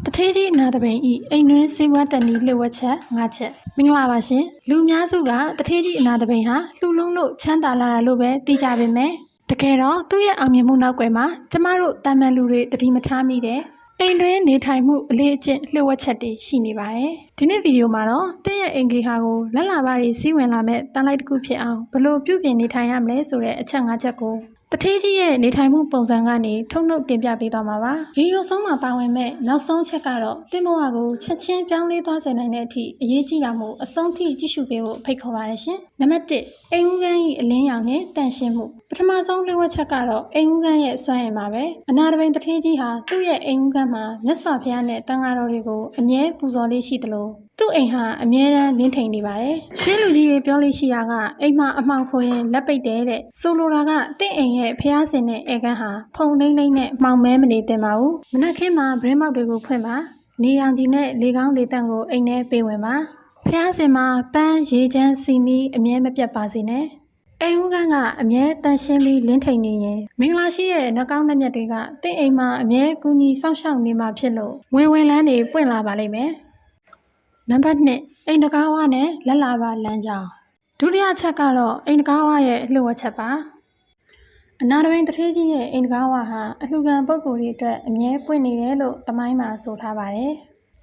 တထေးကြီးအနာတပိန်ဤအိမ်တွင်းစေဝါတန်ဤလှုပ်ဝက်ချက်၅ချက်မင်္ဂလာပါရှင်လူများစုကတထေးကြီးအနာတပိန်ဟာလှူလုံးလို့ချမ်းသာလာတာလို့ပဲသိကြပေမဲ့တကယ်တော့သူ့ရဲ့အောင်မြင်မှုနောက်ွယ်မှာကျမတို့တာမန်လူတွေတတိမထားမိတဲ့အိမ်တွင်းနေထိုင်မှုအလေးအကျင့်လှုပ်ဝက်ချက်တွေရှိနေပါတယ်ဒီနေ့ဗီဒီယိုမှာတော့တင်းရဲ့အိမ်ကြီးဟာကိုလက်လာပါတွေစီးဝင်လာမဲ့တန်လိုက်တစ်ခုဖြစ်အောင်ဘလို့ပြုပြင်နေထိုင်ရမလဲဆိုတဲ့အချက်၅ချက်ကိုတထေးကြီးရဲ့နေထိုင်မှုပုံစံကနေထုတ်နှုတ်တင်ပြပေးသွားမှာပါဗီဒီယိုဆုံးမှာပါဝင်မဲ့နောက်ဆုံးချက်ကတော့တင်းဘဝကိုချက်ချင်းပြောင်းလဲသွားစေနိုင်တဲ့အထိအရေးကြီးတာမို့အဆုံးထိကြည့်ရှုပေးဖို့ဖိတ်ခေါ်ပါတယ်ရှင်နံပါတ်1အိမ်ဦးခန်း၏အလင်းရောင်နဲ့တန့်ရှင်းမှုပထမဆုံးလှည့်ဝက်ချက်ကတော့အိမ်ဦးခန်းရဲ့စွမ်းရည်ပါပဲအနာတပိန်တထေးကြီးဟာသူ့ရဲ့အိမ်ဦးခန်းမှာမြတ်စွာဘုရားနဲ့တန်ဃာတော်တွေကိုအမြဲပူဇော်လေးရှိသလိုသူ့အိမ်ဟာအမြဲတမ်းနင်းထိန်နေပါတယ်ရှင်းလူကြီးတွေပြောလို့ရှိတာကအိမ်မှာအမှောင်ဖိုရင်လက်ပိတ်တယ်တဲ့ဆိုလိုတာကတင့်အိမ်ရဲ့ဖျားစင်တဲ့ဧကန်ဟာဖုံလိမ့်လိမ့်နဲ့မှောင်မဲမနေတင်ပါဘူးမနက်ခင်းမှာဗရင်းမောက်တွေကိုဖွင့်ပါနေရောင်ကြီးနဲ့လေကောင်းလေတန့်ကိုအိမ်ထဲပေးဝင်ပါဖျားစင်မှာပန်းရေချမ်းစီမီအမြဲမပြတ်ပါစေနဲ့အိမ်ဦးခန်းကအမြဲတန်ရှင်းပြီးလင်းထိန်နေရင်မင်္ဂလာရှိရဲ့နှကောင်းနှက်မြက်တွေကတင့်အိမ်မှာအမြဲကူညီစောင့်ရှောက်နေမှာဖြစ်လို့ဝင်လန်းတွေပွင့်လာပါလိမ့်မယ်နံပါတ်2အိမ်တကားဝါနဲ့လက်လာပါလမ်းကြောင်းဒုတိယချက်ကတော့အိမ်တကားဝါရဲ့လှုပ်ဝက်ချက်ပါအနာတပိန်တထေးကြီးရဲ့အိမ်တကားဝါဟာအလှခံပုဂ္ဂိုလ်တွေအတွက်အမြဲပွင့်နေတယ်လို့သမိုင်းမှာဆိုထားပါတယ်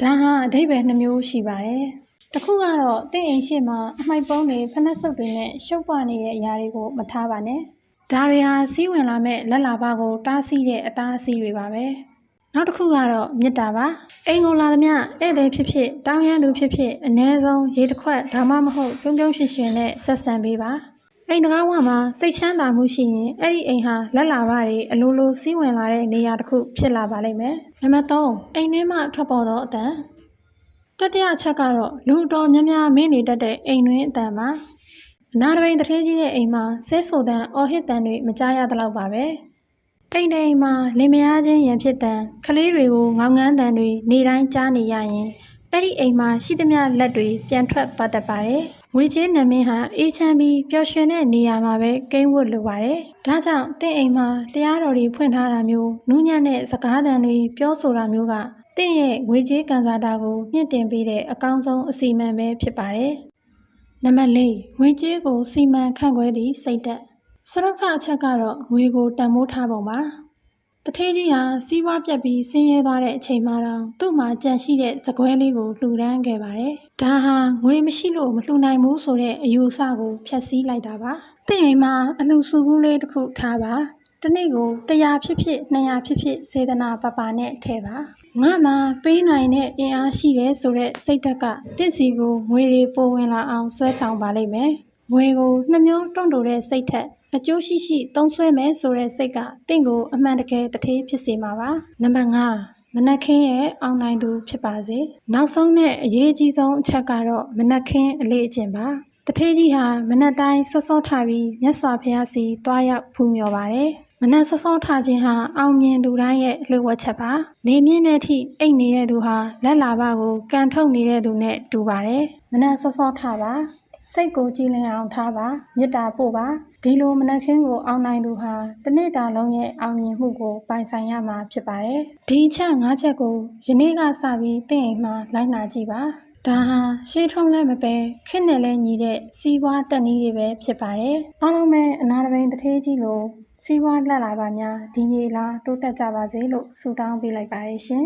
ဒါဟာအဓိပ္ပာယ်2မျိုးရှိပါတယ်တစ်ခုကတော့တင့်အိမ်ရှိမှာအမှိုက်ပုံးတွေဖနက်ဆုပ်တွေနဲ့ရှုပ်ပွားနေတဲ့အရာတွေကိုမထားပါနဲ့ဒါတွေဟာစီးဝင်လာမဲ့လက်လာပါကိုတားဆီးတဲ့အတားအဆီးတွေပါပဲနောက်တစ်ခုကတော့မေတ္တာပါအိမ်ကိုလာသမျှဧည့်သည်ဖြစ်ဖြစ်တောင်းရမ်းသူဖြစ်ဖြစ်အ ਨੇ ဆုံးရေတစ်ခွက်ဒါမှမဟုတ်ပြုံးပြုံးရှင်ရှင်နဲ့ဆက်ဆံပေးပါအိမ်တကားဝမှာစိတ်ချမ်းသာမှုရှိရင်အဲ့ဒီအိမ်ဟာလက်လာပါတွေအလိုလိုစီးဝင်လာတဲ့နေရာတစ်ခုဖြစ်လာပါလိမ့်မယ်နံပါတ်3အိမ်ထဲမှာထွက်ပေါ်သောအတန်တတိယအချက်ကတော့လူတော်များများမင်းနေတတ်တဲ့အိမ်တွင်းအတန်ပါအနာတပိန်တထေးကြီးရဲ့အိမ်မှာဆဲဆိုတန်အော်ဟစ်တန်တွေမကြားရသလောက်ပါပဲအိမ်တိုင်းမှာလင်မယားချင်းရန်ဖြစ်တန်ကလေးတွေကိုငေါငန်းတန်တွေနေတိုင်းကြားနေရရင်အဲ့ဒီအိမ်မှာရှိသမျှလက်တွေပြန်ထွက်သွားတတ်ပါတယ်။ငွေကြေးနံမင်းဟာအေးချမ်းပြီးပျော်ရွှင်တဲ့နေရာမှာပဲကိန်းဝတ်လိုပါတယ်။ဒါကြောင့်တင့်အိမ်မှာတရားတော်တွေဖွင့်ထားတာမျိုးနူးညံ့တဲ့စကားသံတွေပြောဆိုတာမျိုးကတင့်ရဲ့ငွေကြေးကန်စာတာကိုမြင့်တင်ပေးတဲ့အကောင်းဆုံးအစီအမံပဲဖြစ်ပါတယ်။နံပါတ်4ငွေကြေးကိုစီမံခန့်ခွဲသည့်စိတ်ဓာတ်စရုပ်ကအချက်ကတော့ငွေကိုတန်ဖိုးထားပုံပါတထေးကြီးဟာစီးပွားပြတ်ပြီးဆင်းရဲသွားတဲ့အချိန်မှတော့သူ့မှာကြံရှိတဲ့စကွဲလေးကိုလှူဒန်းခဲ့ပါတယ်ဒါဟာငွေမရှိလို့မလှူနိုင်ဘူးဆိုတဲ့အယူအဆကိုဖျက်ဆီးလိုက်တာပါတင့်အိမ်မှာအလှူစုဘူးလေးတစ်ခုထားပါတနေ့ကို100ဖြစ်ဖြစ်200ဖြစ်ဖြစ်စေတနာပပနဲ့ထည့်ပါငါမှပေးနိုင်တဲ့အင်အားရှိတယ်ဆိုတဲ့စိတ်ဓာတ်ကတင့်စီကိုငွေတွေပိုဝင်လာအောင်ဆွဲဆောင်ပါလိမ့်မယ်ငွေကိုနှမျိုးတွန့်တိုတဲ့စိတ်ထက်အကျိုးရှိသုံးဆွဲမယ်ဆိုတဲ့စိတ်ကတင့်ကိုအမှန်တကယ်တထေးဖြစ်စေမှာပါနံပါတ်5မနက်ခင်းရဲ့အောင်နိုင်သူဖြစ်ပါစေနောက်ဆုံးနဲ့အရေးကြီးဆုံးအချက်ကတော့မနက်ခင်းအလေးအကျင့်ပါတထေးကြီးဟာမနက်တိုင်းစောစောထပြီးမြတ်စွာဘုရားစီတွားရောက်ဖူးမြော်ပါတယ်မနက်စောစောထခြင်းဟာအောင်မြင်သူတိုင်းရဲ့လှုပ်ဝက်ချက်ပါနေမြင့်တဲ့အထိအိတ်နေတဲ့သူဟာလက်လာပါကိုကန်ထုတ်နေတဲ့သူနဲ့တူပါတယ်မနက်စောစောထပါစိတ်ကိုကြည်လင်အောင်ထားပါမေတ္တာပို့ပါဒီလိုမနက်ခင်းကိုအောင်နိုင်သူဟာတစ်နေ့တာလုံးရဲ့အောင်မြင်မှုကိုပိုင်ဆိုင်ရမှာဖြစ်ပါတယ်ဒီချက်၅ချက်ကိုယနေ့ကစပြီးတင့်အိမ်မှာလိုက်နာကြည့်ပါဒါဟာရှေးထုံးလည်းမပဲခက်နဲ့လည်းညီတဲ့စီးပွားတက်နည်းတွေပဲဖြစ်ပါတယ်အားလုံးပဲအနာတပိန်တထေးကြီးလိုစီးပွားလက်လာပါများဒီရေလားတိုးတက်ကြပါစေလို့ဆုတောင်းပေးလိုက်ပါတယ်ရှင်